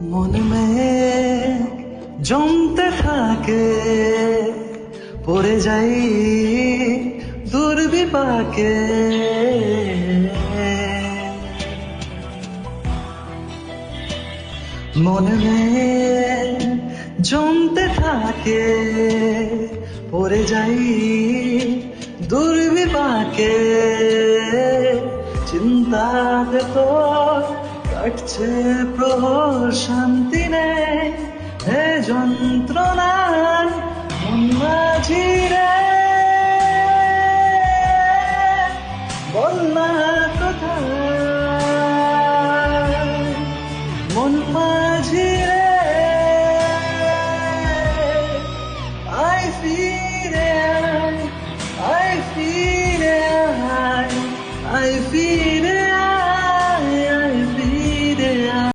মন में জমতে থাকে, পড়ে যাই দূর বিপাকে। মন में জমতে থাকে, পড়ে যাই দূর বিপাকে। চিন্তাতে তো কাটছে প্রহর, শান্তি নেই হে যন্ত্রণার মন মাঝি রে। বল না কোথায় মন